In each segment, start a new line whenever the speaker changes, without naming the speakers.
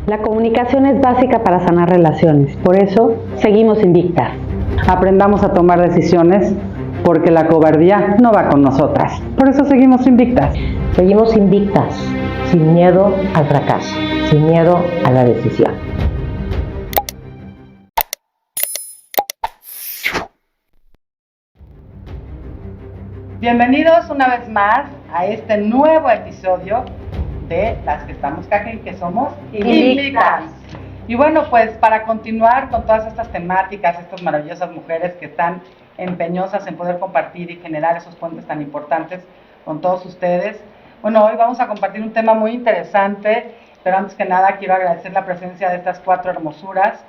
La comunicación es básica para sanar relaciones, por eso seguimos invictas.
Aprendamos a tomar decisiones porque la cobardía no va con nosotras. Por eso seguimos invictas.
Seguimos invictas, sin miedo al fracaso, sin miedo a la decisión.
Bienvenidos una vez más a este nuevo episodio de Las que estamos caqui, que somos invictas. Y bueno, pues para continuar con todas estas temáticas, estas maravillosas mujeres que están empeñosas en poder compartir y generar esos puentes tan importantes con todos ustedes. Bueno, hoy vamos a compartir un tema muy interesante, pero antes que nada quiero agradecer la presencia de estas 4 hermosuras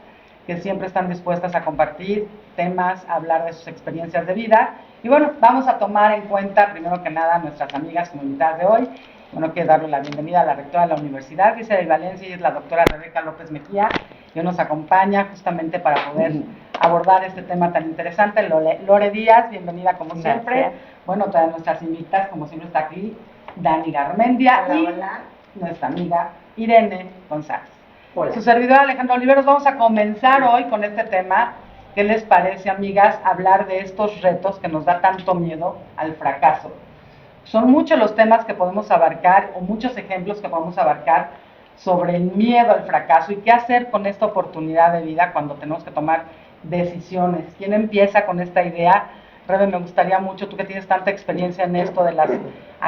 que siempre están dispuestas a compartir temas, a hablar de sus experiencias de vida. Y bueno, vamos a tomar en cuenta, primero que nada, a nuestras amigas como invitadas de hoy. Bueno, quiero darle la bienvenida a la rectora de la Universidad, Gisela Valencia, y es la doctora Rebeca López Mejía, que nos acompaña justamente para poder abordar este tema tan interesante. Lore Díaz, bienvenida como siempre.
Gracias.
Bueno, todas nuestras invitadas, como siempre está aquí, Dani Garmendia.
Hola,
y
hola.
Nuestra amiga Irene González.
Hola.
Su servidora Alejandra Oliveros. Vamos a comenzar hoy con este tema. ¿Qué les parece, amigas, hablar de estos retos que nos da tanto miedo al fracaso? Son muchos los temas que podemos abarcar o muchos ejemplos que podemos abarcar sobre el miedo al fracaso y qué hacer con esta oportunidad de vida cuando tenemos que tomar decisiones. ¿Quién empieza con esta idea? Rebe, me gustaría mucho, tú que tienes tanta experiencia en esto de las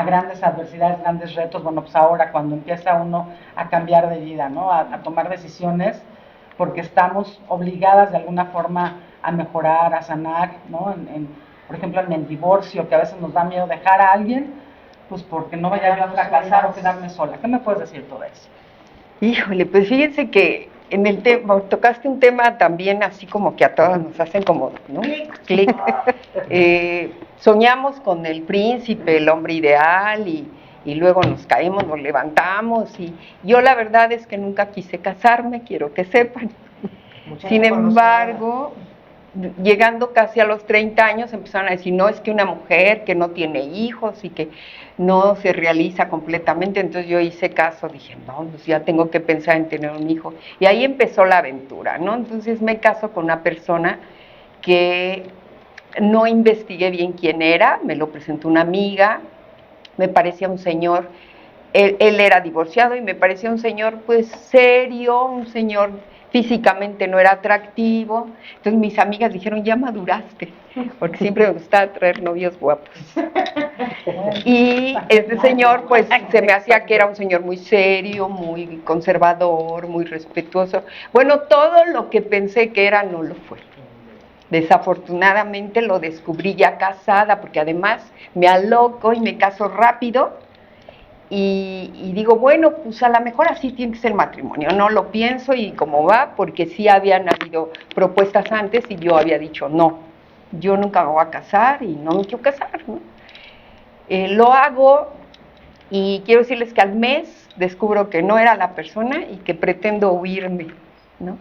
grandes adversidades, grandes retos, bueno, pues ahora cuando empieza uno a cambiar de vida, ¿no? A tomar decisiones, porque estamos obligadas de alguna forma a mejorar, a sanar, ¿no? Por ejemplo, en el divorcio, que a veces nos da miedo dejar a alguien, pues porque no vaya yo a fracasar o quedarme sola. ¿Qué me puedes decir todo eso?
Híjole, pues fíjense que en el tema, tocaste un tema también así como que a todas nos hacen como, ¿no? Clic. Soñamos con el príncipe, el hombre ideal, y luego nos caemos, nos levantamos, y yo la verdad es que nunca quise casarme, quiero que sepan. Sin embargo, llegando casi a los 30 años empezaron a decir, no, es que una mujer que no tiene hijos y que no se realiza completamente. Entonces yo hice caso, dije, no, pues ya tengo que pensar en tener un hijo. Y ahí empezó la aventura, ¿no? Entonces me caso con una persona que no investigué bien quién era, me lo presentó una amiga, me parecía un señor, él era divorciado y me parecía un señor pues serio, un señor físicamente no era atractivo. Entonces mis amigas dijeron, ya maduraste, porque siempre me gustaba traer novios guapos. Y este señor pues se me hacía que era un señor muy serio, muy conservador, muy respetuoso. Bueno, todo lo que pensé que era no lo fue. Desafortunadamente lo descubrí ya casada, porque además me aloco y me caso rápido. Y digo, bueno, pues a lo mejor así tiene que ser el matrimonio, no lo pienso y cómo va, porque sí habían habido propuestas antes y yo había dicho, no, yo nunca me voy a casar y no me quiero casar, ¿no? Lo hago y quiero decirles que al mes descubro que no era la persona y que pretendo huirme, ¿no?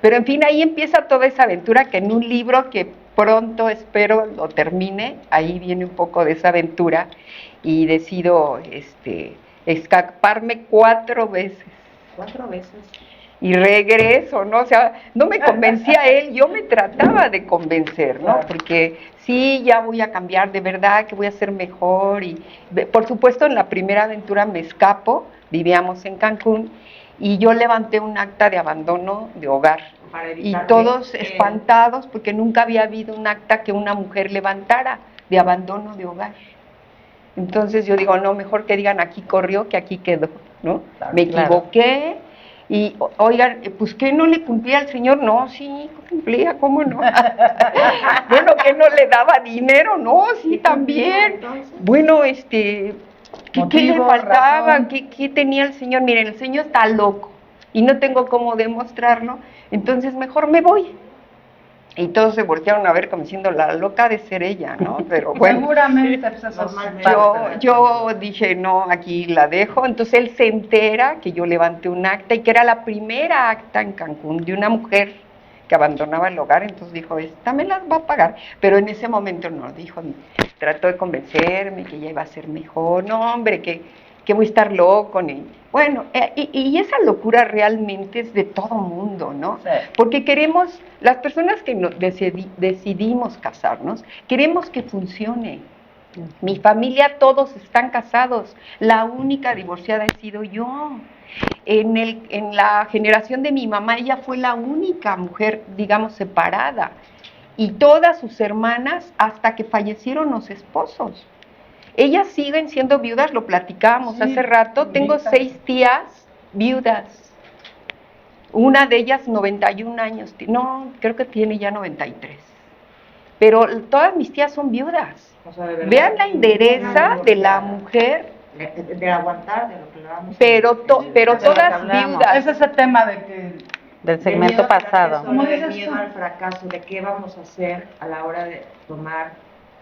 Pero en fin, ahí empieza toda esa aventura que en un libro que pronto espero lo termine, ahí viene un poco de esa aventura y decido escaparme 4 veces.
4 veces.
Y regreso, ¿no? O sea, no me convencía él, yo me trataba de convencer, ¿no? Porque sí, ya voy a cambiar, de verdad que voy a ser mejor. Y por supuesto, en la primera aventura me escapo, vivíamos en Cancún, y yo levanté un acta de abandono de hogar. Y todos espantados porque nunca había habido un acta que una mujer levantara de abandono de hogar. Entonces yo digo, no, mejor que digan aquí corrió que aquí quedó, ¿no?
Claro,
me equivoqué. Y oigan, pues que no le cumplía al señor, no, sí, cumplía, ¿cómo no? Bueno, que no le daba dinero, no, sí, también. Bueno, ¿qué le faltaba? ¿Qué tenía el señor? Miren, el señor está loco y no tengo cómo demostrarlo, entonces mejor me voy. Y todos se voltearon a ver como diciendo, la loca de ser ella, ¿no? Pero bueno.
Seguramente, pues eso
Yo dije, no, aquí la dejo. Entonces él se entera que yo levanté un acta y que era la primera acta en Cancún de una mujer que abandonaba el hogar. Entonces dijo, esta me las va a pagar. Pero en ese momento no, dijo, trató de convencerme que ya iba a ser mejor. No, hombre, que que voy a estar loco, ni... Bueno, y esa locura realmente es de todo mundo, ¿no?
Sí.
Porque queremos, las personas que decidimos casarnos, queremos que funcione. Mi familia, todos están casados, la única divorciada he sido yo. En la generación de mi mamá, ella fue la única mujer, digamos, separada. Y todas sus hermanas, hasta que fallecieron los esposos. Ellas siguen siendo viudas, lo platicábamos
Sí,
hace rato. Tengo 6 tías viudas. Una de ellas 91 años, no, creo que tiene ya 93. Pero todas mis tías son viudas.
O sea, de verdad,
Vean la endereza de la mujer,
de aguantar, de lo que hablábamos.
pero
de lo que
todas
hablamos.
viudas.
Es ese tema de que
Del segmento pasado.
¿Cómo
Del
dices
miedo
tú?
al fracaso, de qué vamos a hacer a la hora de tomar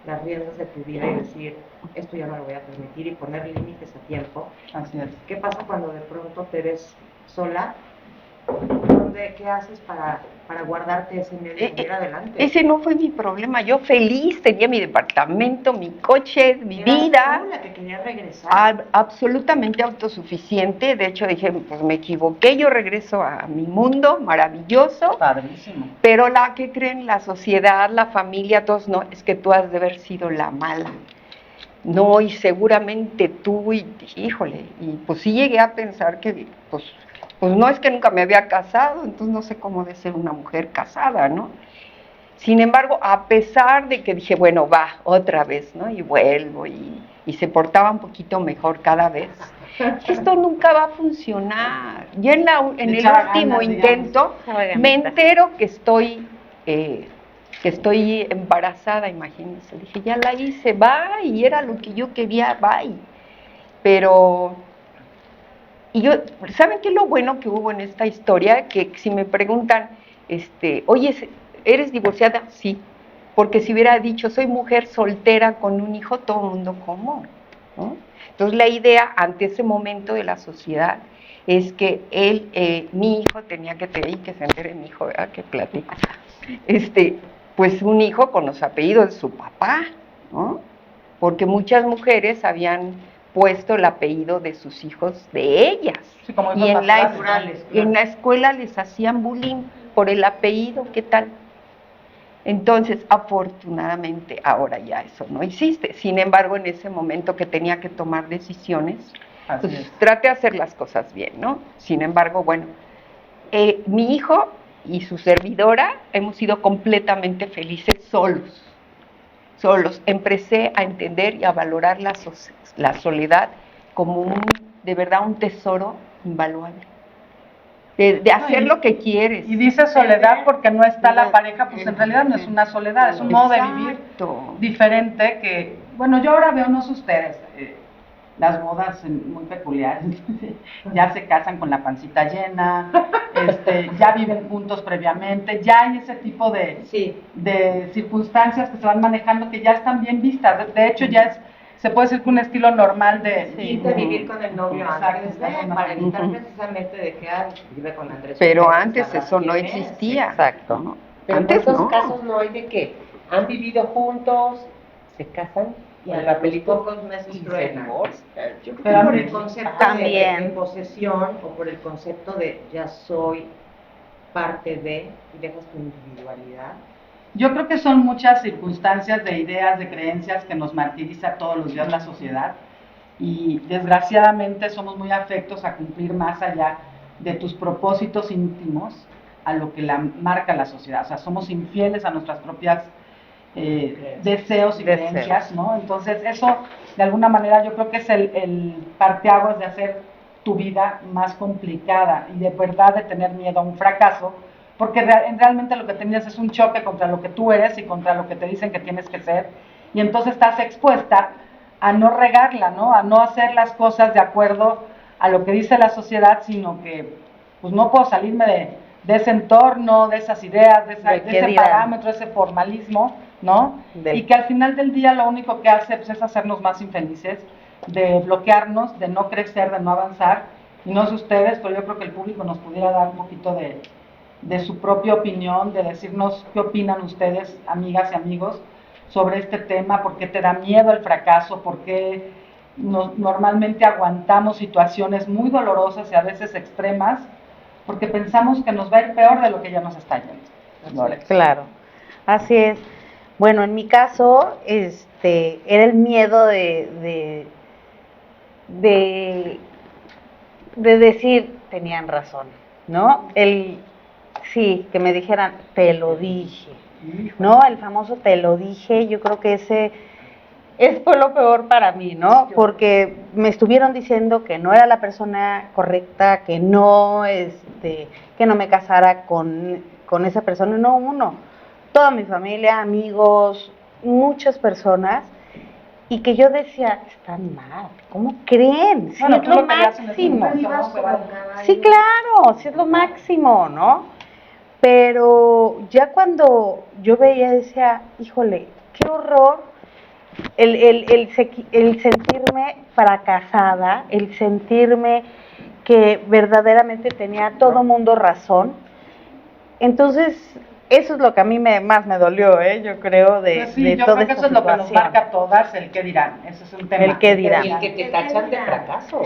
las riendas de tu vida y decir, esto ya no lo voy a permitir y poner límites a tiempo.
así es.
¿Qué pasa cuando de pronto te ves sola? ¿Qué haces para guardarte ese miedo y seguir adelante?
Ese no fue mi problema. Yo feliz, tenía mi departamento, mi coche, mi
Eras
vida.
tú la que quería regresar.
Absolutamente autosuficiente. De hecho, dije, pues me equivoqué, yo regreso a mi mundo maravilloso.
Padrísimo.
Pero la que creen, la sociedad, la familia, todos, no, es que tú has de haber sido la mala. No, y seguramente tú, y híjole, y pues sí llegué a pensar que, pues no es que nunca me había casado, entonces no sé cómo de ser una mujer casada, ¿no? Sin embargo, a pesar de que dije, bueno, va, otra vez, ¿no? Y vuelvo, y se portaba un poquito mejor cada vez. Esto nunca va a funcionar. Ya en el
Echaba
último
ganas,
intento, me entero que estoy embarazada, imagínense. Dije, ya la hice, va, y era lo que yo quería, va. Pero, y yo, ¿saben qué es lo bueno que hubo en esta historia? Que si me preguntan, oye, ¿eres divorciada? Sí, porque si hubiera dicho, soy mujer soltera con un hijo, todo el mundo, ¿cómo? ¿No? Entonces la idea ante ese momento de la sociedad es que mi hijo tenía que tener, y que se entere mi hijo, ¿verdad? Que platico, pues un hijo con los apellidos de su papá, ¿no? Porque muchas mujeres habían puesto el apellido de sus hijos de ellas.
Sí, como
Y
hijos
en la,
naturales,
en la escuela les hacían bullying por el apellido, ¿qué tal? Entonces, afortunadamente, ahora ya eso no existe. Sin embargo, en ese momento que tenía que tomar decisiones,
Así
pues
es.
trate de hacer las cosas bien, ¿no? Sin embargo, bueno, mi hijo y su servidora hemos sido completamente felices solos. Empecé a entender y a valorar la soledad como de verdad un tesoro invaluable. De hacer lo que quieres.
Y dice soledad porque no está la pareja, pues en realidad no es una soledad, es un modo de vivir
Exacto.
diferente que, bueno, yo ahora veo, no sé ustedes, las bodas muy peculiares, ya se casan con la pancita llena, ya viven juntos previamente, ya hay ese tipo de circunstancias que se van manejando que ya están bien vistas, de hecho ya se puede decir que un estilo normal de
Irte a vivir con el novio
Exacto,
antes de, para evitar precisamente de que vive con Andrés.
Pero
Pérez,
antes
sabrás
eso no
quién es.
existía.
Exacto.
¿No?
Pero
Antes
en estos
no.
casos no hay de que han vivido juntos, se casan y
Y
al
a los
papelito
pocos meses
y se
truenan.
divorcian.
Yo creo que
Pero
por el concepto
también.
de posesión o por el concepto de ya soy parte de y dejas tu individualidad.
Yo creo que son muchas circunstancias de ideas, de creencias que nos martiriza todos los días la sociedad y desgraciadamente somos muy afectos a cumplir más allá de tus propósitos íntimos a lo que marca la sociedad. O sea, somos infieles a nuestras propias deseos y creencias, ¿no? Entonces eso, de alguna manera, yo creo que es el parteaguas de hacer tu vida más complicada y de verdad de tener miedo a un fracaso, porque realmente lo que tenías es un choque contra lo que tú eres y contra lo que te dicen que tienes que ser, y entonces estás expuesta a no regarla, ¿no? A no hacer las cosas de acuerdo a lo que dice la sociedad, sino que pues no puedo salirme de ese entorno, de esas ideas, de ese parámetro, ese formalismo, ¿no? Y que al final del día lo único que hace pues, es hacernos más infelices, de bloquearnos, de no crecer, de no avanzar, y no sé ustedes, pero yo creo que el público nos pudiera dar un poquito de su propia opinión, de decirnos qué opinan ustedes, amigas y amigos, sobre este tema, por qué te da miedo el fracaso, por qué normalmente aguantamos situaciones muy dolorosas y a veces extremas porque pensamos que nos va a ir peor de lo que ya nos está yendo. Loreto.
Claro, así es. Bueno, en mi caso, era el miedo de, de decir, tenían razón, ¿no? Sí, que me dijeran, te lo dije, ¿no? El famoso te lo dije, yo creo que ese fue lo peor para mí, ¿no? Porque me estuvieron diciendo que no era la persona correcta, que no me casara con esa persona, no uno, toda mi familia, amigos, muchas personas, y que yo decía, están mal, ¿cómo creen? Sí,
Bueno,
es
tú
lo
lo querías en ese
máximo.
momento, ¿no?
Sí, claro, sí es lo máximo, ¿no? Pero ya cuando yo veía, decía, híjole, qué horror el sentirme fracasada, el sentirme que verdaderamente tenía todo mundo razón. Entonces, eso es lo que a mí más me dolió, yo creo,
Pues sí,
de
yo
toda
creo que
esta
eso es lo que nos
situación.
marca a todas, el qué dirán. Eso es un tema.
El qué dirán.
Y el que te tachan de fracaso.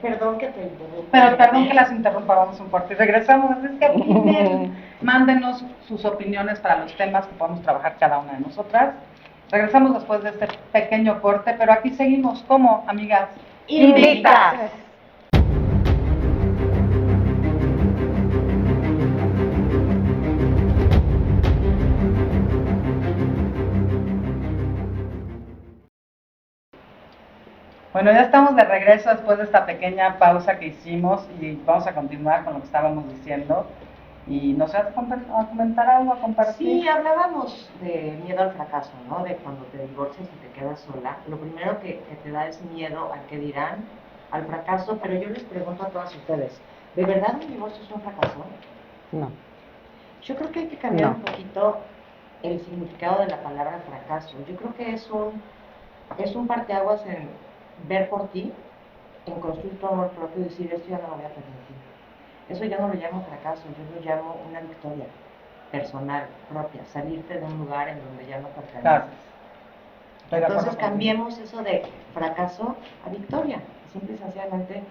Perdón que te interrumpa.
Pero perdón que las interrumpa, vamos un corte y regresamos. Es que opinen, mándenos sus opiniones para los temas que podemos trabajar cada una de nosotras. Regresamos después de este pequeño corte, pero aquí seguimos como amigas
Invictas.
Bueno, ya estamos de regreso después de esta pequeña pausa que hicimos y vamos a continuar con lo que estábamos diciendo. Y nos vas a comentar algo, a compartir.
Sí, hablábamos de miedo al fracaso, ¿no? De cuando te divorcias y te quedas sola. Lo primero que te da es miedo al que dirán, al fracaso, pero yo les pregunto a todas ustedes, ¿de verdad un divorcio es un fracaso?
No.
Yo creo que hay que cambiar
No.
un poquito el significado de la palabra fracaso. Yo creo que es un parteaguas en ver por ti, en construir tu amor propio y decir, esto ya no lo voy a permitir. Eso yo no lo llamo fracaso, yo lo llamo una victoria personal, propia, salirte de un lugar en donde ya no perteneces.
Claro.
Entonces cambiemos eso de fracaso a victoria. Simple y sencillamente,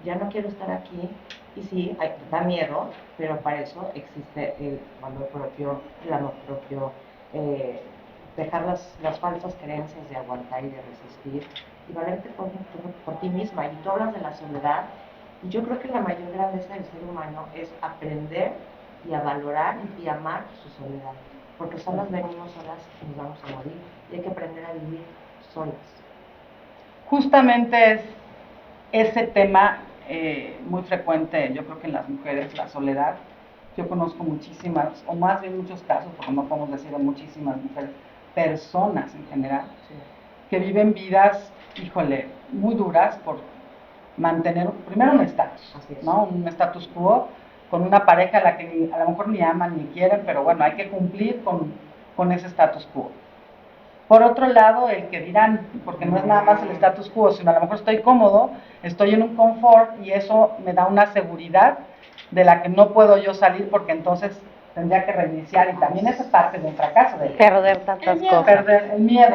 ya no quiero estar aquí. Y sí, da miedo, pero para eso existe el valor propio, el amor propio, dejar las falsas creencias de aguantar y de resistir y valerte por ti misma. Y tú hablas de la soledad. Y yo creo que la mayor grandeza del ser humano es aprender y a valorar y amar su soledad. Porque solas venimos, solas nos vamos a morir. Y hay que aprender a vivir solas.
Justamente es ese tema muy frecuente, yo creo que en las mujeres, la soledad. Yo conozco muchísimas, o más bien muchos casos, porque no podemos decir de muchísimas mujeres, personas en general, que viven vidas, híjole, muy duras por mantener primero un estatus, ¿no? Un status quo con una pareja a la que a lo mejor ni aman ni quieren, pero bueno, hay que cumplir con ese status quo. Por otro lado, el que dirán, porque no es nada más el status quo, sino a lo mejor estoy cómodo, estoy en un confort y eso me da una seguridad de la que no puedo yo salir porque entonces tendría que reiniciar y también esa es parte de un fracaso. De
Perder tantas cosas.
Perder el miedo.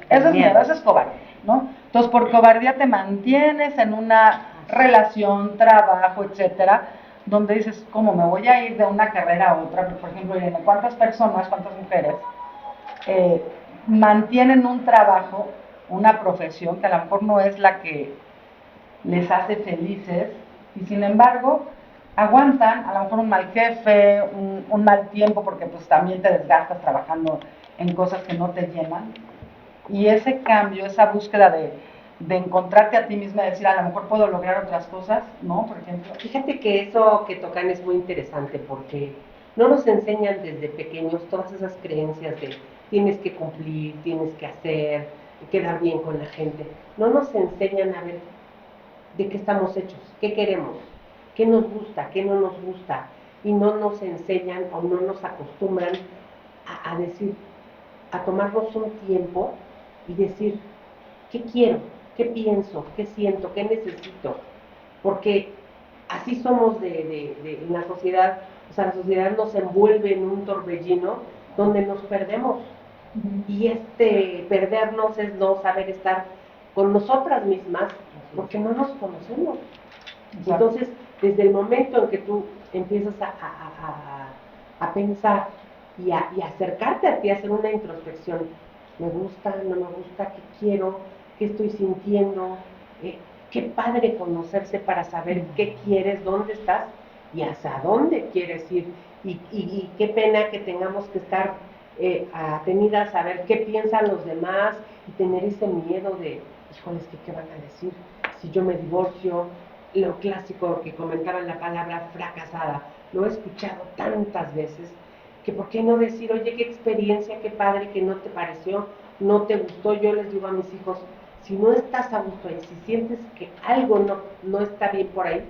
Eso es miedo, eso es cobardía, ¿no? Entonces por cobardía te mantienes en una relación, trabajo, etcétera, donde dices, ¿cómo me voy a ir de una carrera a otra? Por ejemplo, Irene, ¿cuántas personas, cuántas mujeres mantienen un trabajo, una profesión que a lo mejor no es la que les hace felices y sin embargo aguantan a lo mejor un mal jefe, un mal tiempo porque pues también te desgastas trabajando en cosas que no te llenan y ese cambio, esa búsqueda de encontrarte a ti misma y decir a lo mejor puedo lograr otras cosas, ¿no? Por ejemplo.
Fíjate que eso que tocan es muy interesante porque no nos enseñan desde pequeños todas esas creencias de tienes que cumplir, tienes que hacer, quedar bien con la gente. No nos enseñan a ver de qué estamos hechos, qué queremos, qué nos gusta, qué no nos gusta. Y no nos enseñan o no nos acostumbran a decir, a tomarnos un tiempo y decir, ¿qué quiero? ¿Qué pienso? ¿Qué siento? ¿Qué necesito? Porque así somos en la sociedad, o sea, la sociedad nos envuelve en un torbellino donde nos perdemos. Y perdernos es no saber estar con nosotras mismas porque no nos conocemos. Entonces, desde el momento en que tú empiezas a pensar y a acercarte a ti, a hacer una introspección, me gusta, no me gusta, qué quiero, qué estoy sintiendo, qué padre conocerse para saber qué quieres, dónde estás y hacia dónde quieres ir. Y qué pena que tengamos que estar atenidas a saber qué piensan los demás y tener ese miedo de, híjoles, ¿qué van a decir? Si yo me divorcio, lo clásico que comentaban, la palabra fracasada, lo he escuchado tantas veces, que por qué no decir, oye, qué experiencia, qué padre, que no te pareció, no te gustó. Yo les digo a mis hijos, si no estás a gusto ahí, si sientes que algo no está bien por ahí,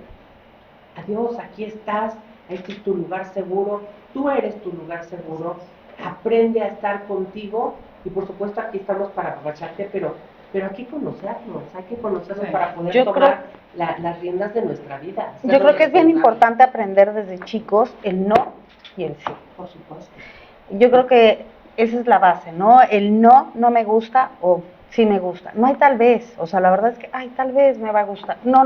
adiós, aquí estás, este es tu lugar seguro, tú eres tu lugar seguro, aprende a estar contigo y por supuesto aquí estamos para apapacharte, pero hay que conocernos para poder tomar las riendas de nuestra vida.
Yo creo que es bien importante aprender desde chicos el no y el sí.
Por supuesto.
Yo creo que esa es la base, ¿no? El no me gusta o sí me gusta. No hay tal vez, o sea, la verdad es que, ay, tal vez me va a gustar. No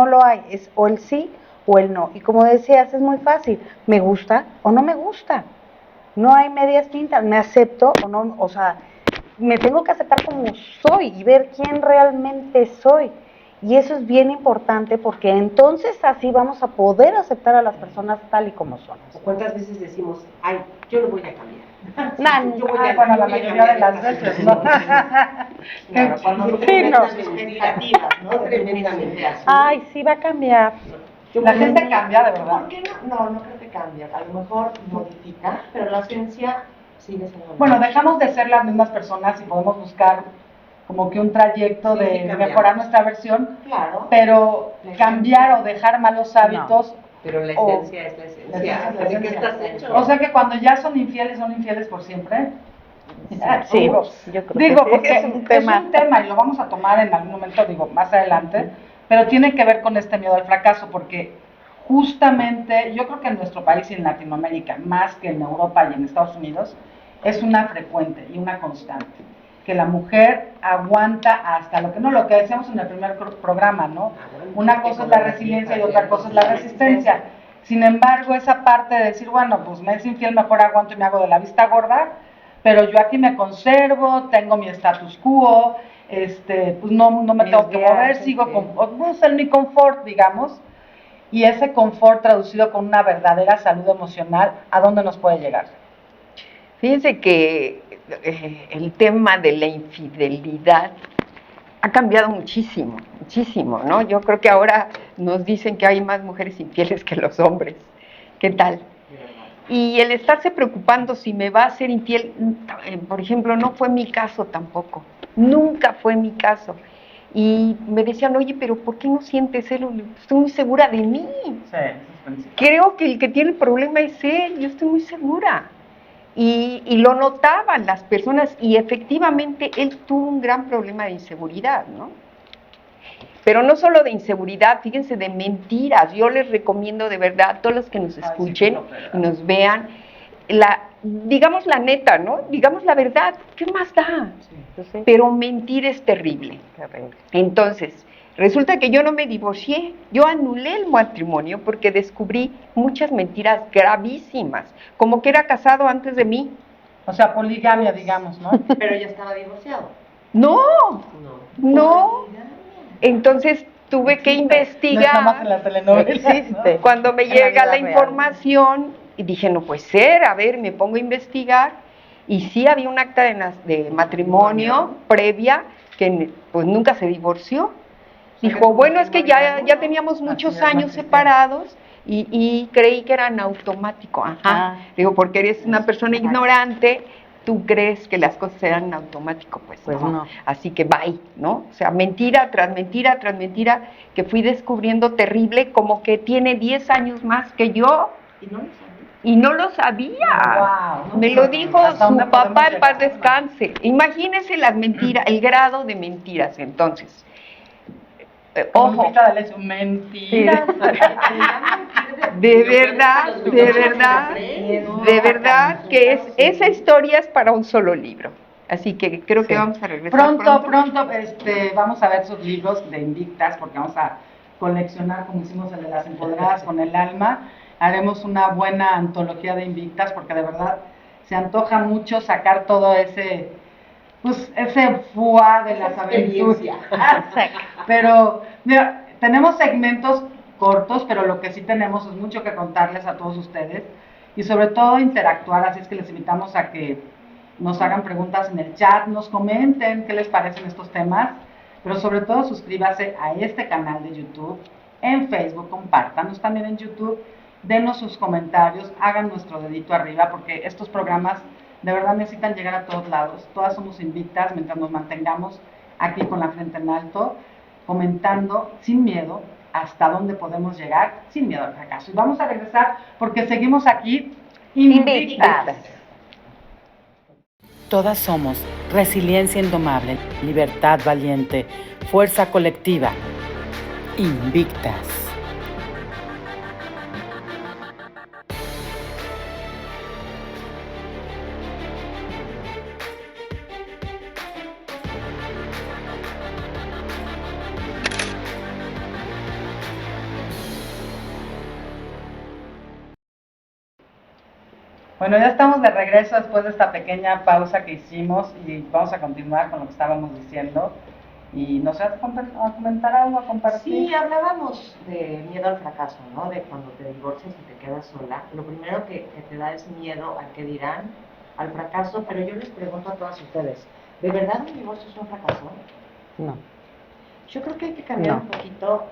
lo hay, es o el sí o el no. Y como decías, es muy fácil, me gusta o no me gusta. No hay medias tintas, me acepto o no, o sea, me tengo que aceptar como soy y ver quién realmente soy. Y eso es bien importante porque entonces así vamos a poder aceptar a las personas tal y como son.
¿Cuántas veces decimos, ay, yo lo voy a cambiar?
No,
Yo voy a, bueno, la mayoría de las veces, ¿no?
Claro, cuando no
Sí, no.
las expectativas, ¿no?
Tremendamente.
Ay, sí va a cambiar.
La gente cambia, de verdad.
¿Por qué no? No creo que cambie. A lo mejor modifica, pero la esencia sigue siendo la
Bueno,
misma.
dejamos de ser las mismas personas y podemos buscar como que un trayecto
Sí,
de
cambiamos.
mejorar nuestra versión,
Claro.
pero cambiar o dejar malos hábitos,
Pero la
o-
esencia es la esencia. ¿De qué estás hecho?
o sea que cuando ya son infieles por siempre.
Sí,
Digo,
yo creo
digo,
que
porque
sí, es un tema.
y lo vamos a tomar en algún momento, digo, más adelante, pero tiene que ver con este miedo al fracaso, porque justamente yo creo que en nuestro país y en Latinoamérica, más que en Europa y en Estados Unidos, es una frecuente y una constante, que la mujer aguanta hasta lo que decíamos en el primer programa, ¿no? Una cosa es la resiliencia y otra cosa es la resistencia. Sin embargo, esa parte de decir, bueno, pues me es infiel, mejor aguanto y me hago de la vista gorda, pero yo aquí me conservo, tengo mi status quo, pues no me tengo que mover, sigo en mi confort, digamos, y ese confort traducido con una verdadera salud emocional, ¿a dónde nos puede llegar?
Fíjense que el tema de la infidelidad ha cambiado muchísimo, muchísimo, ¿no? Yo creo que ahora nos dicen que hay más mujeres infieles que los hombres. ¿Qué tal? Y el estarse preocupando si me va a ser infiel, por ejemplo, no fue mi caso tampoco, nunca fue mi caso. Y me decían, oye, pero ¿por qué no sientes celo? Estoy muy segura de mí.
Sí,
Creo que el que tiene el problema es él, yo estoy muy segura. Y lo notaban las personas y efectivamente él tuvo un gran problema de inseguridad, ¿no? Pero no solo de inseguridad, fíjense, de mentiras. Yo les recomiendo de verdad a todos los que nos escuchen y nos vean, digamos la neta, ¿no? Digamos la verdad, ¿qué más da? Pero mentir es terrible. Entonces, resulta que yo no me divorcié, yo anulé el matrimonio porque descubrí muchas mentiras gravísimas, como que era casado antes de mí.
O sea, poligamia, digamos, ¿no?
Pero ya estaba divorciado.
No,
No.
entonces tuve que
No es nada más en
investigar.
la telenovela,
Existe.
Cuando me
En la
llega
vida
la
real.
información, y dije, no puede ser, a ver, me pongo a investigar, y sí había un acta de matrimonio previa que pues nunca se divorció. Dijo, bueno, es que ya teníamos muchos
es,
años
Martín.
separados y creí que eran automáticos. Ajá.
Ah.
Digo, porque eres una persona ignorante, tú crees que las cosas eran automático, pues
no.
Así que bye, ¿no? O sea, mentira tras mentira tras mentira que fui descubriendo terrible, como que tiene 10 años más que yo
Y no lo sabía.
y no lo sabía.
Wow,
Me lo dijo
¿hasta
su
dónde podemos
papá en paz
llegar?
descanse. Imagínense las mentiras, el grado de mentiras entonces. Ojo,
Lupita D'Alessio, mentiras.
de verdad que esa historia es para un solo libro. Así que creo que
Sí.
vamos a regresar
Pronto, vamos a ver sus libros de Invictas, porque vamos a coleccionar, como hicimos el de las empoderadas con el alma. Haremos una buena antología de Invictas, porque de verdad se antoja mucho sacar todo ese, pues, ese fuá de las aventuras. Pero, mira, tenemos segmentos cortos, pero lo que sí tenemos es mucho que contarles a todos ustedes y sobre todo interactuar, así es que les invitamos a que nos hagan preguntas en el chat, nos comenten qué les parecen estos temas, pero sobre todo suscríbase a este canal de YouTube, en Facebook, compártanos también en YouTube, denos sus comentarios, hagan nuestro dedito arriba, porque estos programas de verdad necesitan llegar a todos lados, todas somos invictas mientras nos mantengamos aquí con la frente en alto, comentando sin miedo hasta dónde podemos llegar, sin miedo al fracaso. Y vamos a regresar porque seguimos aquí invictas.
Todas somos resiliencia indomable, libertad valiente, fuerza colectiva, invictas.
Bueno, ya estamos de regreso después de esta pequeña pausa que hicimos y vamos a continuar con lo que estábamos diciendo. Y no sé, ¿a comentar algo, a compartir?
Sí, hablábamos de miedo al fracaso, ¿no? De cuando te divorcias y te quedas sola. Lo primero que te da es miedo al que dirán, al fracaso, pero yo les pregunto a todas ustedes, ¿de verdad un divorcio es un fracaso?
No.
Yo creo que hay que cambiar
No.
un poquito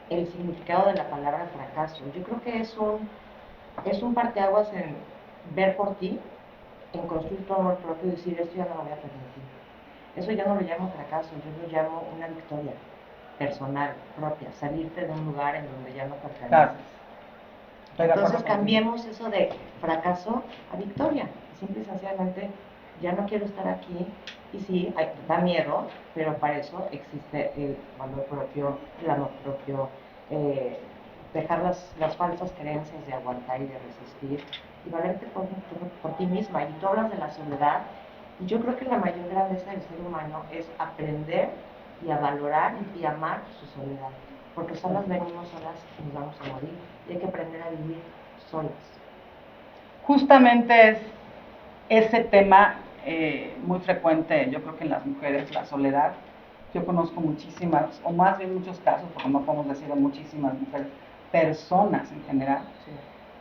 el significado de la palabra fracaso. Yo creo que es un parteaguas en ver por ti, en construir tu amor propio y decir, esto ya no lo voy a permitir. Eso yo no lo llamo fracaso, yo lo llamo una victoria personal, propia, salirte de un lugar en donde ya no perteneces.
Claro.
Entonces cambiemos eso de fracaso a victoria. Simple y sencillamente, ya no quiero estar aquí. Y sí, da miedo, pero para eso existe el valor propio, el amor propio, dejar las falsas creencias de aguantar y de resistir y valerte por ti misma. Y tú hablas de la soledad, y yo creo que la mayor grandeza del ser humano es aprender y a valorar y amar su soledad, porque solas venimos, solas nos vamos a morir, y hay que aprender a vivir solas.
Justamente es ese tema muy frecuente, yo creo que en las mujeres, la soledad. Yo conozco muchísimas, o más bien muchos casos, porque no podemos decir de muchísimas mujeres, personas en general,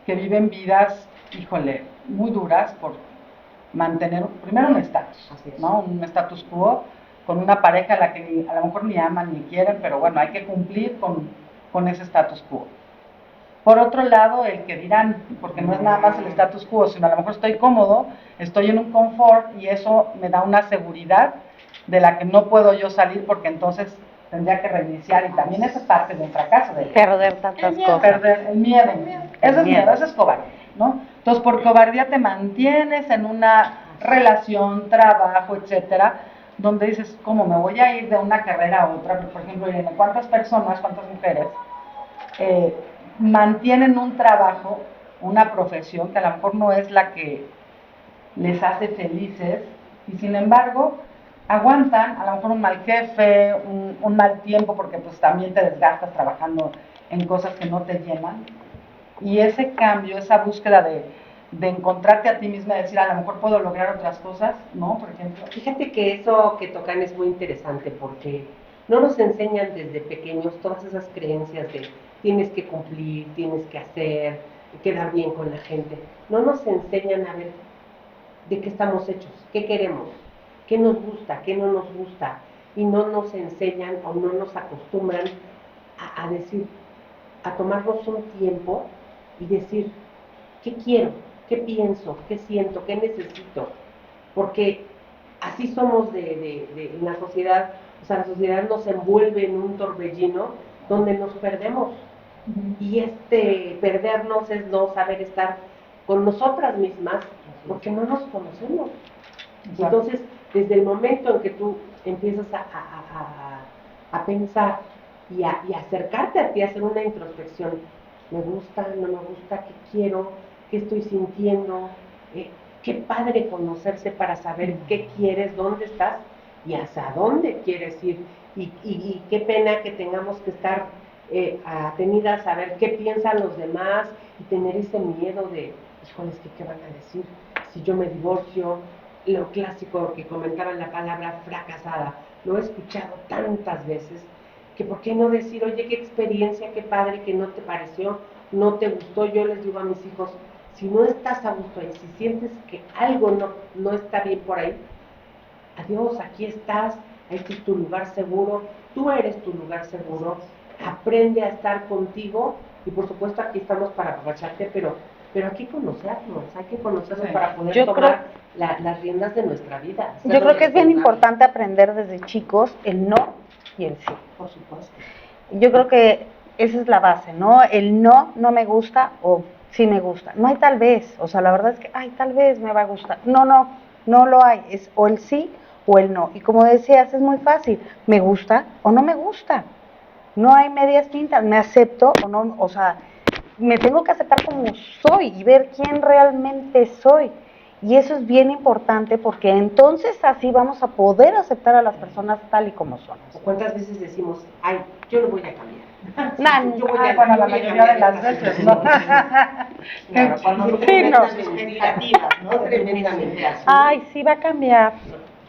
que viven vidas, híjole, muy duras por mantener primero un estatus, ¿no? Un status quo con una pareja a la que a lo mejor ni aman ni quieren, pero bueno, hay que cumplir con ese status quo. Por otro lado, el que dirán, porque no es nada más el status quo, sino a lo mejor estoy cómodo, estoy en un confort y eso me da una seguridad de la que no puedo yo salir porque entonces tendría que reiniciar y también esa es parte de un fracaso. De
Perder tantas cosas.
Perder el miedo. Eso es miedo, eso es cobardía, ¿no? Entonces por cobardía te mantienes en una relación, trabajo, etcétera, donde dices, ¿cómo me voy a ir de una carrera a otra? Por ejemplo, Irene, ¿cuántas personas, cuántas mujeres mantienen un trabajo, una profesión que a lo mejor no es la que les hace felices y sin embargo aguantan a lo mejor un mal jefe, un mal tiempo porque pues también te desgastas trabajando en cosas que no te llenan y ese cambio, esa búsqueda de encontrarte a ti misma y decir a lo mejor puedo lograr otras cosas, ¿no? Por ejemplo.
Fíjate que eso que tocan es muy interesante porque no nos enseñan desde pequeños todas esas creencias de tienes que cumplir, tienes que hacer, quedar bien con la gente. No nos enseñan a ver de qué estamos hechos, qué queremos, qué nos gusta, qué no nos gusta. Y no nos enseñan o no nos acostumbran a decir, a tomarnos un tiempo y decir, ¿qué quiero? ¿Qué pienso? ¿Qué siento? ¿Qué necesito? Porque así somos en la sociedad, o sea, la sociedad nos envuelve en un torbellino donde nos perdemos. Y perdernos es no saber estar con nosotras mismas porque no nos conocemos. Entonces, desde el momento en que tú empiezas a pensar y a acercarte a ti, a hacer una introspección, ¿me gusta? ¿No me gusta? ¿Qué quiero? ¿Qué estoy sintiendo? qué padre conocerse para saber qué quieres, dónde estás y hacia dónde quieres ir. Y qué pena que tengamos que estar atenidas a saber qué piensan los demás y tener ese miedo de, híjoles, ¿qué van a decir? Si yo me divorcio, lo clásico que comentaban, la palabra fracasada, lo he escuchado tantas veces, que por qué no decir, oye, qué experiencia, qué padre, que no te pareció, no te gustó. Yo les digo a mis hijos, si no estás a gusto ahí, si sientes que algo no está bien por ahí, adiós, aquí estás, este es tu lugar seguro, tú eres tu lugar seguro, aprende a estar contigo y por supuesto aquí estamos para apapacharte, pero hay que conocernos para poder
Yo
tomar las riendas de nuestra vida.
Yo creo que es bien importante aprender desde chicos el no y el sí.
Por supuesto.
Yo creo que esa es la base, ¿no? El no me gusta o sí me gusta. No hay tal vez, o sea, la verdad es que, ay, tal vez me va a gustar. No lo hay, es o el sí o el no. Y como decías, es muy fácil, me gusta o no me gusta. No hay medias tintas, me acepto o no, o sea, me tengo que aceptar como soy y ver quién realmente soy. Y eso es bien importante porque entonces así vamos a poder aceptar a las personas tal y como son.
¿Cuántas veces decimos, ay, yo lo voy a cambiar?
No,
Yo voy a, bueno, la mayoría de las veces, ¿no?
Claro, cuando no
Sí, no.
las expectativas, ¿no?
Tremendamente.
Ay, sí va a cambiar.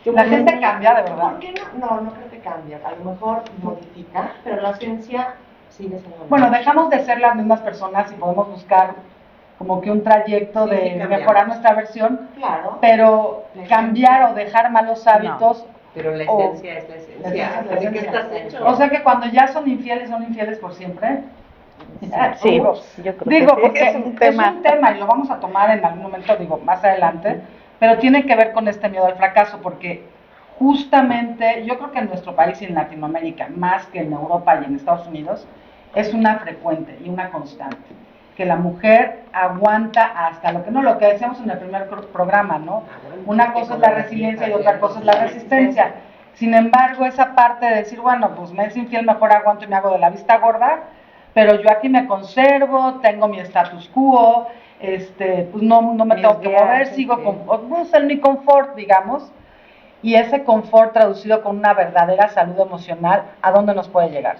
La gente cambia, de verdad.
¿Por qué no? No creo que cambie. A lo mejor modifica, pero la esencia sigue siendo la
Bueno,
misma.
dejamos de ser las mismas personas y podemos buscar como que un trayecto
Sí,
de
sí, cambiamos.
mejorar nuestra versión,
Claro.
pero cambiar o dejar malos hábitos,
Pero la
O-
esencia es la esencia. ¿De qué estás hecho?
o sea que cuando ya son infieles por siempre.
Sí,
Ups.
yo creo
Digo,
que sí,
porque
es un tema.
y lo vamos a tomar en algún momento, digo, más adelante, pero tiene que ver con este miedo al fracaso, porque justamente yo creo que en nuestro país y en Latinoamérica, más que en Europa y en Estados Unidos, es una frecuente y una constante, que la mujer aguanta hasta lo que decíamos en el primer programa, ¿no? Una cosa es la resiliencia y otra cosa es la resistencia. Sin embargo, esa parte de decir, bueno, pues me es infiel, mejor aguanto y me hago de la vista gorda, pero yo aquí me conservo, tengo mi status quo, pues no me tengo que mover, sigo en mi confort, digamos, y ese confort traducido con una verdadera salud emocional, ¿a dónde nos puede llegar?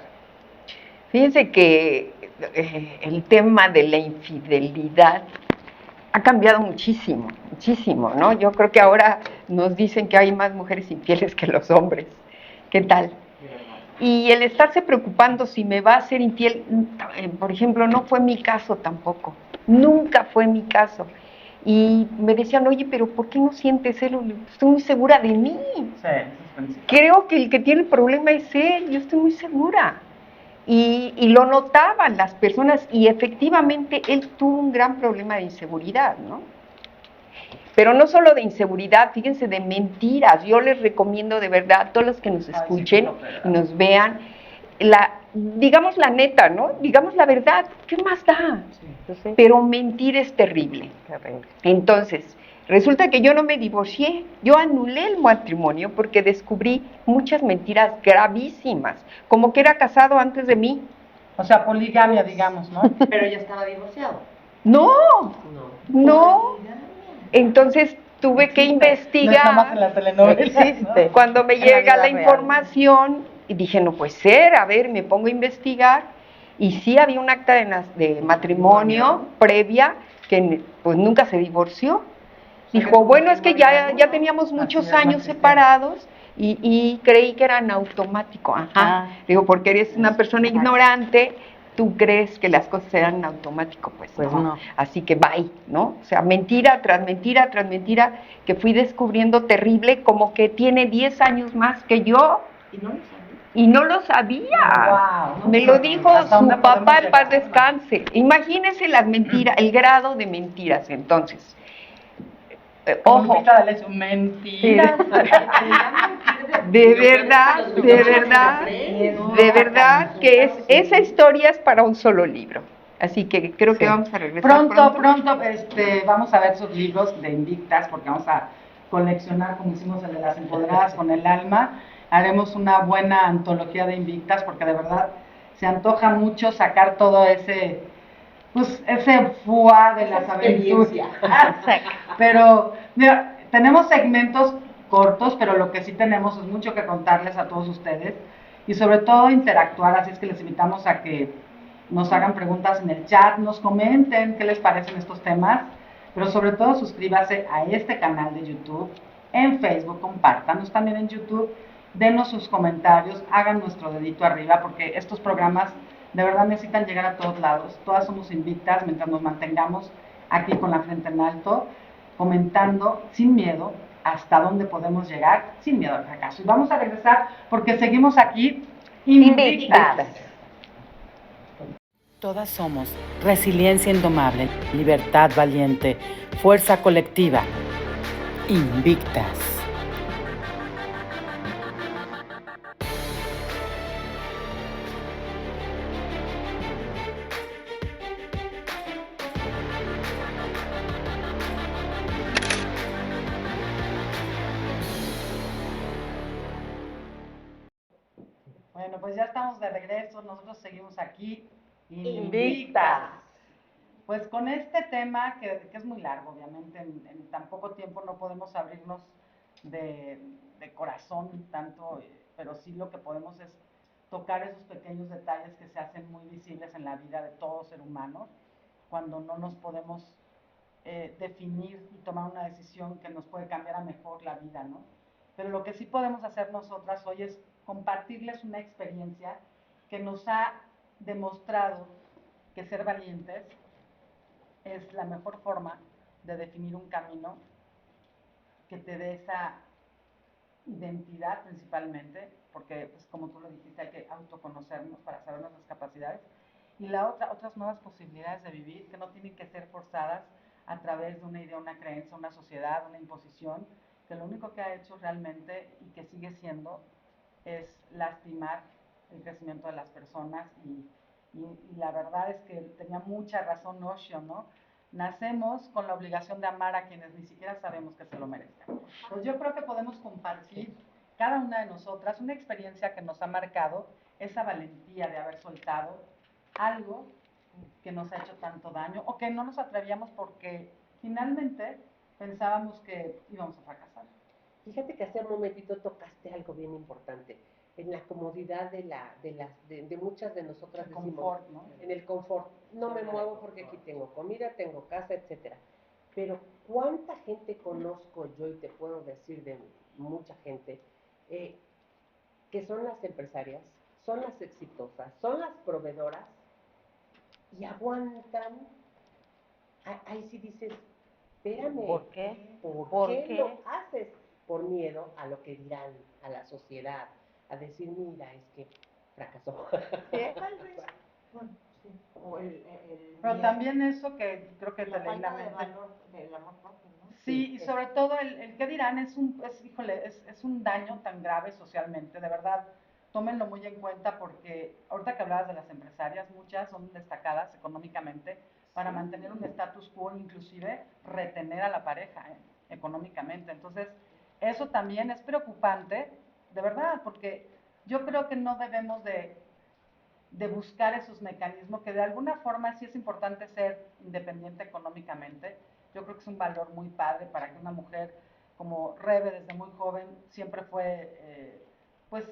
Fíjense que el tema de la infidelidad ha cambiado muchísimo, muchísimo, ¿no? Yo creo que ahora nos dicen que hay más mujeres infieles que los hombres. ¿Qué tal? Y el estarse preocupando si me va a ser infiel, por ejemplo, no fue mi caso tampoco. Nunca fue mi caso. Y me decían, oye, pero ¿por qué no sientes celo? Estoy muy segura de mí.
Sí,
Creo que el que tiene el problema es él, yo estoy muy segura. Y lo notaban las personas y efectivamente él tuvo un gran problema de inseguridad, ¿no? Pero no solo de inseguridad, fíjense, de mentiras. Yo les recomiendo de verdad a todos los que nos escuchen y nos vean, digamos la neta, ¿no? Digamos la verdad, ¿qué más da? Pero mentir es terrible. Entonces, resulta que yo no me divorcié, yo anulé el matrimonio porque descubrí muchas mentiras gravísimas, como que era casado antes de mí.
O sea, poligamia, digamos, ¿no?
Pero ya estaba divorciado.
No,
No.
no. Entonces tuve que
No es nada más en
investigar.
la telenovela,
Existe.
Cuando me
En la
llega
vida
la
real.
información, y dije, no puede ser, a ver, me pongo a investigar, y sí había un acta de matrimonio previa que pues nunca se divorció. Dijo, bueno, es que ya teníamos muchos
es,
años
Matricia.
separados y creí que eran automáticos. Ajá.
Ah.
Digo, porque eres una persona ignorante, tú crees que las cosas eran automático, pues no. Así que bye, ¿no? O sea, mentira tras mentira tras mentira que fui descubriendo terrible, como que tiene 10 años más que yo.
Y no lo sabía.
Y no lo sabía.
Wow.
Me lo dijo
¿Hasta
su
dónde podemos
papá, en paz
llegar?
descanse. Imagínense las mentiras, el grado de mentiras entonces. Ojo,
Lupita D'Alessio, mentira.
de verdad que esa historia es para un solo libro. Así que creo que vamos a regresar
Pronto, vamos a ver sus libros de Invictas, porque vamos a coleccionar, como hicimos el de las empoderadas con el alma. Haremos una buena antología de Invictas, porque de verdad se antoja mucho sacar todo ese pues ese fuá de las aventuras.
Exacto.
Pero mira, tenemos segmentos cortos, pero lo que sí tenemos es mucho que contarles a todos ustedes y sobre todo interactuar, así es que les invitamos a que nos hagan preguntas en el chat, nos comenten qué les parecen estos temas, pero sobre todo suscríbase a este canal de YouTube, en Facebook, compártanos también en YouTube, denos sus comentarios, hagan nuestro dedito arriba, porque estos programas de verdad necesitan llegar a todos lados. Todas somos invictas mientras nos mantengamos aquí con la frente en alto, comentando sin miedo hasta dónde podemos llegar, sin miedo al fracaso. Y vamos a regresar porque seguimos aquí invictas.
Todas somos resiliencia indomable, libertad valiente, fuerza colectiva, invictas.
Bueno, pues ya estamos de regreso, nosotros seguimos aquí
Invictas.
Pues con este tema que es muy largo, obviamente, en tan poco tiempo no podemos abrirnos de corazón tanto, pero sí lo que podemos es tocar esos pequeños detalles que se hacen muy visibles en la vida de todo ser humano, cuando no nos podemos definir y tomar una decisión que nos puede cambiar a mejor la vida, ¿no? Pero lo que sí podemos hacer nosotras hoy es compartirles una experiencia que nos ha demostrado que ser valientes es la mejor forma de definir un camino que te dé esa identidad principalmente, porque pues, como tú lo dijiste, hay que autoconocernos para saber nuestras capacidades, y la otra, otras nuevas posibilidades de vivir que no tienen que ser forzadas a través de una idea, una creencia, una sociedad, una imposición, que lo único que ha hecho realmente y que sigue siendo es lastimar el crecimiento de las personas y la verdad es que tenía mucha razón Osho, ¿no? Nacemos con la obligación de amar a quienes ni siquiera sabemos que se lo merezcan. Pues yo creo que podemos compartir cada una de nosotras una experiencia que nos ha marcado esa valentía de haber soltado algo que nos ha hecho tanto daño o que no nos atrevíamos porque finalmente pensábamos que íbamos a fracasar.
Fíjate que hace un momentito tocaste algo bien importante, en la comodidad de muchas de nosotras.
El
decimos,
confort, ¿no?
en el confort, no me muevo porque aquí tengo comida, tengo casa, etcétera. Pero ¿cuánta gente conozco yo y te puedo decir de mucha gente que son las empresarias, son las exitosas, son las proveedoras y aguantan? Ahí sí dices, espérame,
¿Por qué?
¿por qué lo haces? Por miedo a lo que dirán, a la sociedad, a decir, mira, es que fracasó.
Sí, tal vez. Bueno, sí. O
Pero también eso que creo que
la
te leí la
falta de
mente.
valor del amor propio, ¿no?
Sí, y sobre todo el que dirán híjole, es un daño tan grave socialmente, de verdad, tómenlo muy en cuenta porque ahorita que hablabas de las empresarias, muchas son destacadas económicamente para mantener un status quo, inclusive retener a la pareja económicamente. Entonces, eso también es preocupante, de verdad, porque yo creo que no debemos de buscar esos mecanismos, que de alguna forma sí es importante ser independiente económicamente. Yo creo que es un valor muy padre para que una mujer como Rebe desde muy joven siempre fue pues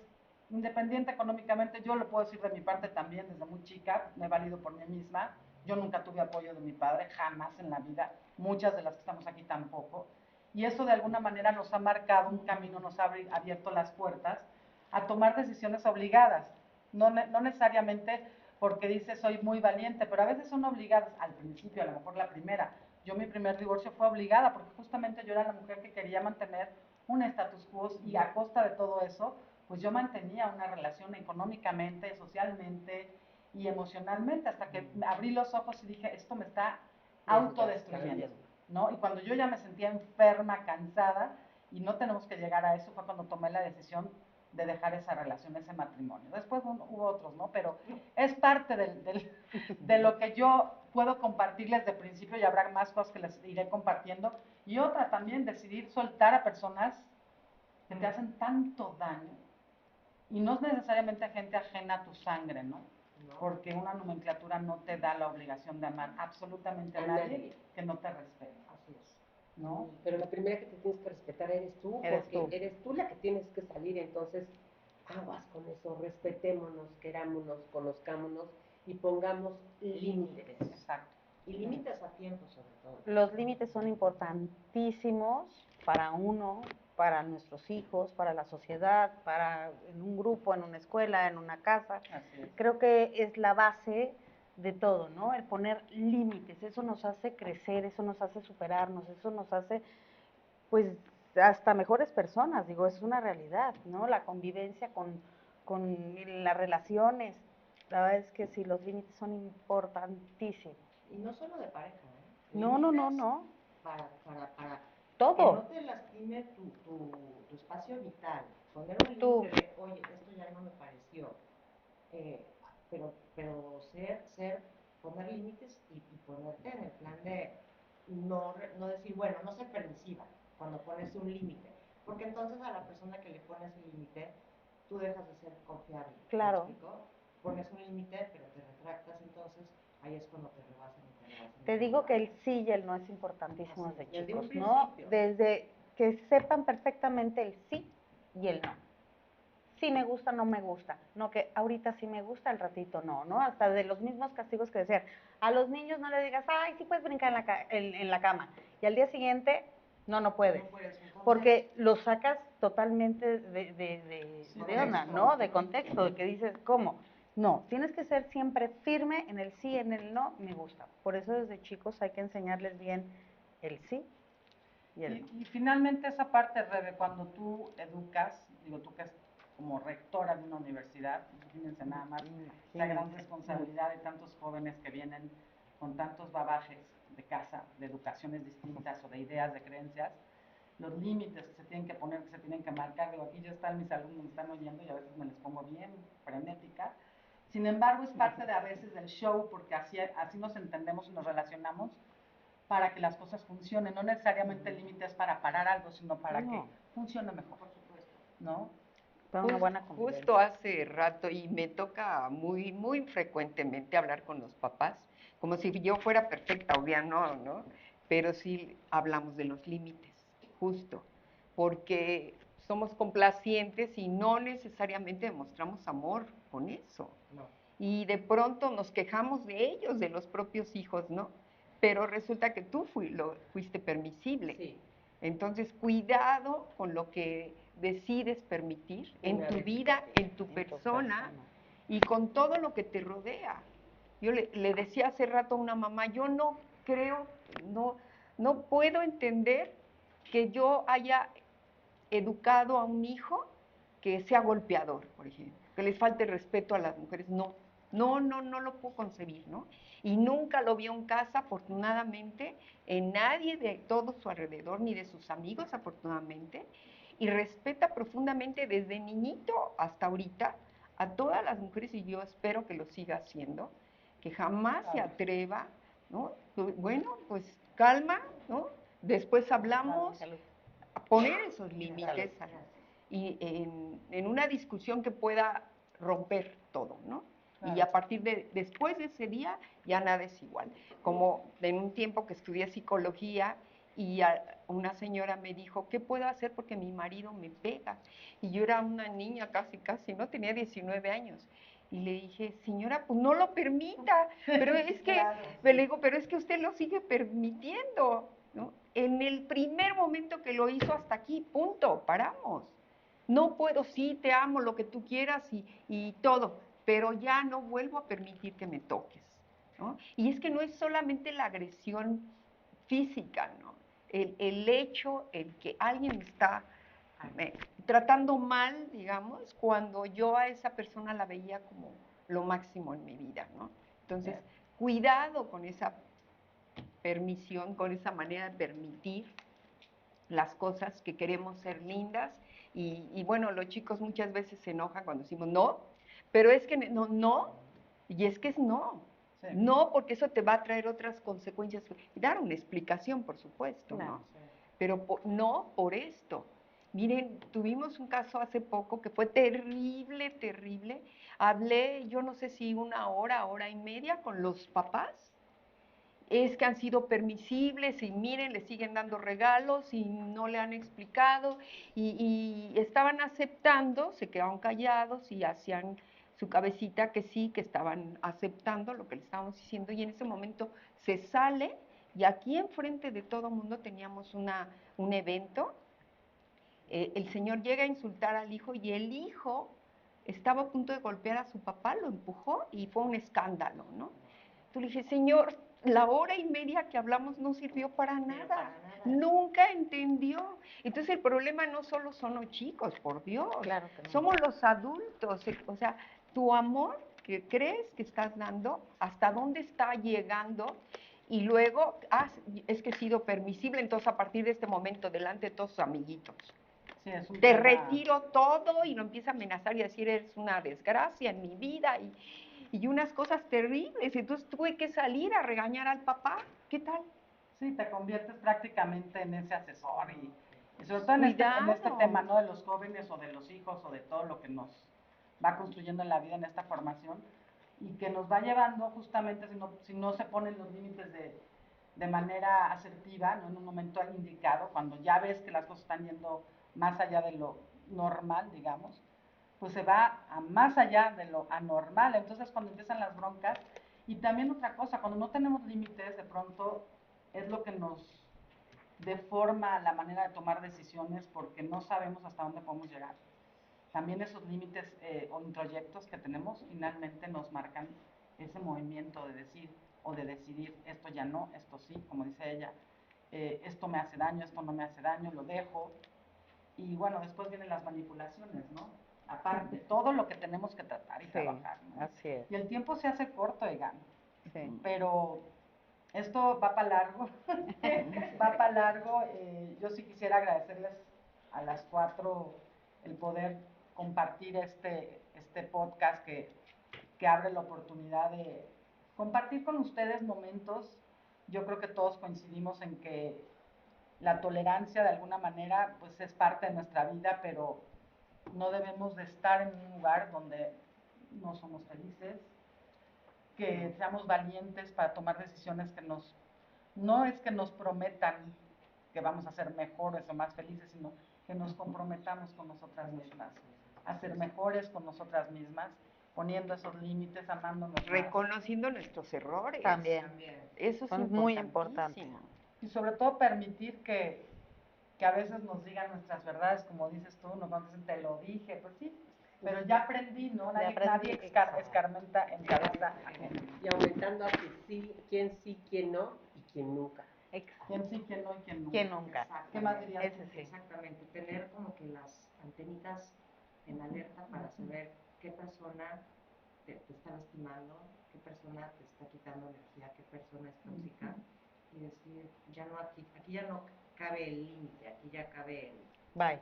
independiente económicamente. Yo lo puedo decir de mi parte también, desde muy chica me he valido por mí misma. Yo nunca tuve apoyo de mi padre, jamás en la vida, muchas de las que estamos aquí tampoco, y eso de alguna manera nos ha marcado un camino, nos ha abierto las puertas a tomar decisiones obligadas, no necesariamente porque dice soy muy valiente, pero a veces son obligadas, al principio, a lo mejor la primera. Yo mi primer divorcio fue obligada, porque justamente yo era la mujer que quería mantener un status quo y a costa de todo eso, pues yo mantenía una relación económicamente, socialmente y emocionalmente, hasta que abrí los ojos y dije, esto me está autodestruyendo, ¿no? Y cuando yo ya me sentía enferma, cansada, y no tenemos que llegar a eso, fue cuando tomé la decisión de dejar esa relación, ese matrimonio. Después hubo otros, ¿no? Pero es parte de lo que yo puedo compartirles de principio y habrá más cosas que les iré compartiendo. Y otra también, decidir soltar a personas que te hacen tanto daño y no es necesariamente a gente ajena a tu sangre, ¿no?
¿no?
Porque una nomenclatura no te da la obligación de amar absolutamente a nadie que no te respete.
Así es.
¿No?
Pero la primera que te tienes que respetar eres tú,
Eres
porque
tú.
eres tú la que tienes que salir, entonces aguas con eso, respetémonos, querámonos, conozcámonos y pongamos límites.
Exacto.
Y límites a tiempo, sobre todo.
Los límites son importantísimos para uno, para nuestros hijos, para la sociedad, para en un grupo, en una escuela, en una casa.
Así es.
Creo que es la base de todo, ¿no? El poner límites, eso nos hace crecer, eso nos hace superarnos, eso nos hace, pues, hasta mejores personas, digo, es una realidad, ¿no? La convivencia con las relaciones, la verdad es que sí, los límites son importantísimos.
Y no solo de pareja, ¿eh?
No.
Para
Todo.
que no te lastime tu espacio vital. Poner un límite de, oye, esto ya no me pareció. Pero poner límites y ponerte en el plan de no decir, bueno, no ser permisiva cuando pones un límite. Porque entonces a la persona que le pones el límite, tú dejas de ser confiable.
Claro.
¿Me explico? Pones un límite, pero te retractas, entonces ahí es cuando te rebasan y te rebasan.
Te digo que el sí y el no es importantísimo
Así,
desde
desde un
chicos, ¿no?
principio.
Desde que sepan perfectamente el sí y el no. Sí me gusta, no me gusta. No, que ahorita sí me gusta, al ratito no, ¿no? Hasta de los mismos castigos que decían. A los niños no le digas, ay, sí puedes brincar en la cama. Y al día siguiente, no puedes.
No puedes, entonces,
Porque lo sacas totalmente de onda, ¿no? De contexto, de que dices, ¿cómo? No, tienes que ser siempre firme en el sí, en el no, me gusta. Por eso desde chicos hay que enseñarles bien el sí y el no.
Y finalmente esa parte, Rebe, cuando tú educas, digo tú que es como rectora de una universidad, imagínense nada más esa gran responsabilidad de tantos jóvenes que vienen con tantos bagajes de casa, de educaciones distintas o de ideas, de creencias, los límites que se tienen que poner, que se tienen que marcar. Digo, aquí ya están mis alumnos, me están oyendo y a veces me les pongo bien frenética. Sin embargo, es parte de a veces del show, porque así nos entendemos y nos relacionamos para que las cosas funcionen. No necesariamente el límite es para parar algo, sino para que funcione mejor, por supuesto, ¿no?
Para una buena convivencia.
Justo hace rato, y me toca muy, muy frecuentemente hablar con los papás, como si yo fuera perfecta, obvia no, pero sí hablamos de los límites, justo, porque somos complacientes y no necesariamente demostramos amor con eso.
No.
Y de pronto nos quejamos de ellos, de los propios hijos, ¿no? Pero resulta que tú fuiste permisible.
Sí.
Entonces, cuidado con lo que decides permitir en tu vida, en tu persona y con todo lo que te rodea. Yo le decía hace rato a una mamá, yo no creo, no puedo entender que yo haya educado a un hijo que sea golpeador, por ejemplo, que les falte respeto a las mujeres. No lo puedo concebir, ¿no? Y nunca lo vio en casa, afortunadamente, en nadie de todo su alrededor, ni de sus amigos, afortunadamente, y respeta profundamente desde niñito hasta ahorita a todas las mujeres, y yo espero que lo siga haciendo, que jamás se atreva, ¿no? Bueno, pues calma, ¿no? Después hablamos, a poner esos límites y en una discusión que pueda romper todo, ¿no? Y a partir de después de ese día ya nada es igual. Como en un tiempo que estudié psicología y una señora me dijo, ¿qué puedo hacer porque mi marido me pega? Y yo era una niña casi, ¿no? Tenía 19 años. Y le dije, señora, pues no lo permita, pero es que, le digo, pero es que usted lo sigue permitiendo, ¿no? En el primer momento que lo hizo hasta aquí, punto, paramos. No puedo, sí, te amo, lo que tú quieras y todo, pero ya no vuelvo a permitir que me toques, ¿no? Y es que no es solamente la agresión física, ¿no? El hecho, el que alguien me está tratando mal, digamos, cuando yo a esa persona la veía como lo máximo en mi vida, ¿no? Entonces, cuidado con esa permisión, con esa manera de permitir las cosas que queremos ser lindas y bueno, los chicos muchas veces se enojan cuando decimos no, pero es que no, y es que es no. Sí. No, porque eso te va a traer otras consecuencias. Dar una explicación, por supuesto, claro, ¿no? Sí. Pero no por esto. Miren, tuvimos un caso hace poco que fue terrible, terrible. Hablé, yo no sé si una hora, hora y media con los papás. Es que han sido permisibles y miren, le siguen dando regalos y no le han explicado y estaban aceptando, se quedaron callados y hacían su cabecita que sí, que estaban aceptando lo que le estábamos diciendo y en ese momento se sale y aquí enfrente de todo el mundo teníamos un evento. El señor llega a insultar al hijo y el hijo estaba a punto de golpear a su papá, lo empujó y fue un escándalo, ¿no? Entonces le dije, señor, la hora y media que hablamos no sirvió para nada, nunca entendió. Entonces el problema no solo son los chicos, por Dios,
Claro que no.
somos los adultos, o sea, tu amor que crees que estás dando, hasta dónde está llegando y luego, es que he sido permisible, entonces a partir de este momento, delante de todos sus amiguitos,
Sí, es un
te
tema-
retiro todo y lo empieza a amenazar y a decir, eres una desgracia en mi vida y unas cosas terribles. Entonces tuve que salir a regañar al papá. ¿Qué tal?
Sí, te conviertes prácticamente en ese asesor y sobre todo en
Cuidado.
este tema, ¿no? De los jóvenes o de los hijos o de todo lo que nos va construyendo en la vida en esta formación y que nos va llevando justamente si no se ponen los límites de manera asertiva, ¿no? En un momento indicado, cuando ya ves que las cosas están yendo más allá de lo normal, digamos, pues se va a más allá de lo anormal. Entonces cuando empiezan las broncas, y también otra cosa, cuando no tenemos límites, de pronto es lo que nos deforma la manera de tomar decisiones porque no sabemos hasta dónde podemos llegar. También esos límites o introyectos que tenemos finalmente nos marcan ese movimiento de decir o de decidir esto ya no, esto sí, como dice ella, esto me hace daño, esto no me hace daño, lo dejo. Y bueno, después vienen las manipulaciones, ¿no? Aparte, todo lo que tenemos que tratar y trabajar, ¿no?
Así es.
Y el tiempo se hace corto, Egan,
Sí.
pero esto va para largo, va para largo. Yo sí quisiera agradecerles a las 4 el poder compartir este podcast que abre la oportunidad de compartir con ustedes momentos. Yo creo que todos coincidimos en que la tolerancia de alguna manera pues es parte de nuestra vida, pero no debemos de estar en un lugar donde no somos felices, que seamos valientes para tomar decisiones que no es que nos prometan que vamos a ser mejores o más felices, sino que nos comprometamos con nosotras mismas, a ser mejores con nosotras mismas, poniendo esos límites, amándonos más.
Reconociendo nuestros errores.
También.
Eso es
Son muy importante.
importantísimo.
Y sobre todo permitir que a veces nos digan nuestras verdades, como dices tú, no cuando dicen te lo dije, pues sí, pero ya aprendí, ¿no? Nadie escarmenta en cabeza ajena.
Y aumentando a que sí, quién no y quién nunca.
¿Quién sí, quién no y quién nunca?
¿Quién nunca?
¿Qué más dirías?
Ese sí.
Exactamente, tener como que las antenitas en alerta para saber qué persona te está lastimando, qué persona te está quitando energía, qué persona es tóxica y decir, ya no aquí ya no cabe el límite, aquí ya cabe el
Bye.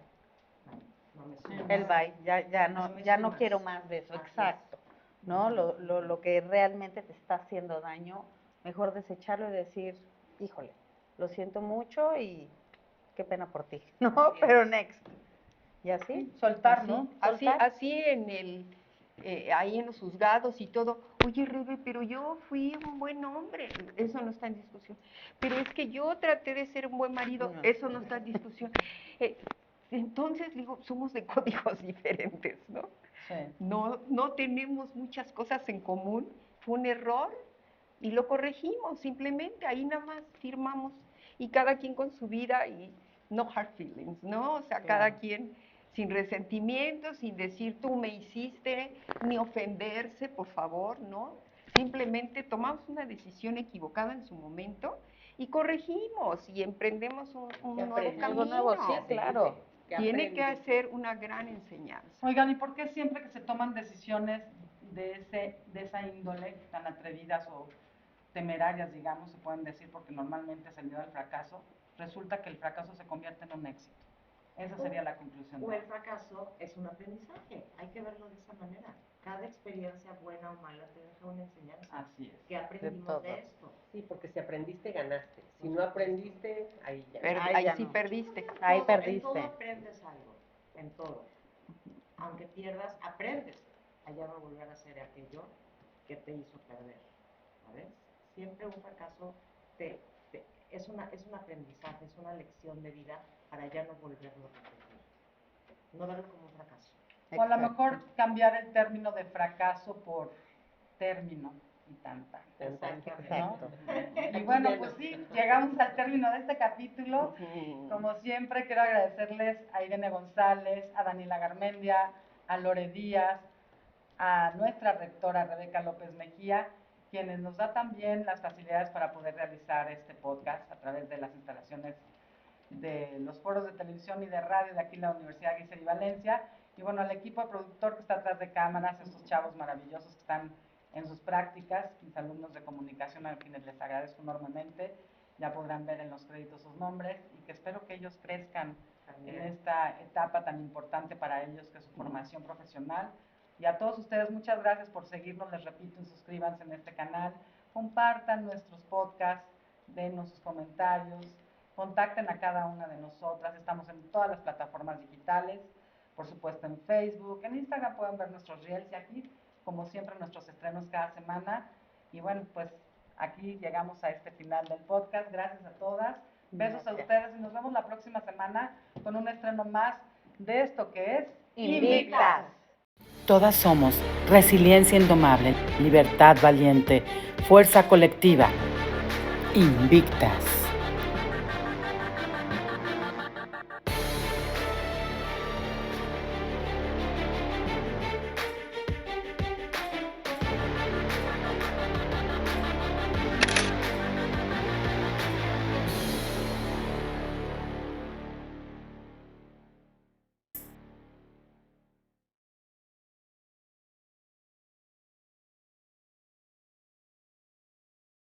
no me sumas.
El bye. Ya
me
no
sumas.
quiero más de eso.
Así
Exacto.
es.
¿No? Lo que realmente te está haciendo daño, mejor desecharlo y decir, híjole, lo siento mucho y qué pena por ti, ¿no?
Así es.
Pero next. ¿Y así?
Soltar, ¿no?
Así en ahí en los juzgados y todo, oye Rebe, pero yo fui un buen hombre, eso no está en discusión, pero es que yo traté de ser un buen marido,
No.
eso no está en discusión. Entonces digo, somos de códigos diferentes, ¿no?
Sí.
No tenemos muchas cosas en común, fue un error y lo corregimos, simplemente ahí nada más firmamos y cada quien con su vida y no hard feelings, ¿no? O sea, cada quien sin resentimiento, sin decir tú me hiciste, ni ofenderse, por favor, ¿no? Simplemente tomamos una decisión equivocada en su momento y corregimos y emprendemos un nuevo camino.
Algo nuevo, sí, claro.
Tiene que ser una gran enseñanza.
Oigan, ¿y por qué siempre que se toman decisiones de esa índole, tan atrevidas o temerarias, digamos, se pueden decir, porque normalmente es el miedo al fracaso, resulta que el fracaso se convierte en un éxito? Esa sería la conclusión.
O el fracaso es un aprendizaje, hay que verlo de esa manera. Cada experiencia, buena o mala, te deja una enseñanza.
Así es.
¿Qué aprendimos de esto?
Sí, porque si aprendiste, ganaste. Si no aprendiste, ahí ya.
Ahí ya
sí
no.
perdiste.
Ahí
En
perdiste.
todo aprendes algo, en todo. Aunque pierdas, aprendes a ya no volver a hacer aquello que te hizo perder, ¿sabes? Siempre un fracaso es un aprendizaje, es una lección de vida para ya no volverlo a repetir. No verlo como un fracaso.
O a lo
Exacto.
mejor cambiar el término de fracaso por término y tan.
Exacto.
Y bueno, pues sí, llegamos al término de este capítulo. Como siempre, quiero agradecerles a Irene González, a Daniela Garmendia, a Lore Díaz, a nuestra rectora Rebeca López Mejía, quienes nos da también las facilidades para poder realizar este podcast a través de las instalaciones de los foros de televisión y de radio de aquí en la Universidad Guizar y Valencia. Y bueno, al equipo de productor que está atrás de cámaras, estos chavos maravillosos que están en sus prácticas, mis alumnos de comunicación a quienes les agradezco enormemente, ya podrán ver en los créditos sus nombres y que espero que ellos crezcan en esta etapa tan importante para ellos que es su formación profesional. Y a todos ustedes, muchas gracias por seguirnos, les repito, y suscríbanse en este canal, compartan nuestros podcasts, denos sus comentarios, contacten a cada una de nosotras, estamos en todas las plataformas digitales, por supuesto en Facebook, en Instagram pueden ver nuestros reels y aquí, como siempre, nuestros estrenos cada semana. Y bueno, pues aquí llegamos a este final del podcast. Gracias a todas, besos a ustedes y nos vemos la próxima semana con un estreno más de esto que es
Invictas.
Todas somos resiliencia indomable, libertad valiente, fuerza colectiva, invictas.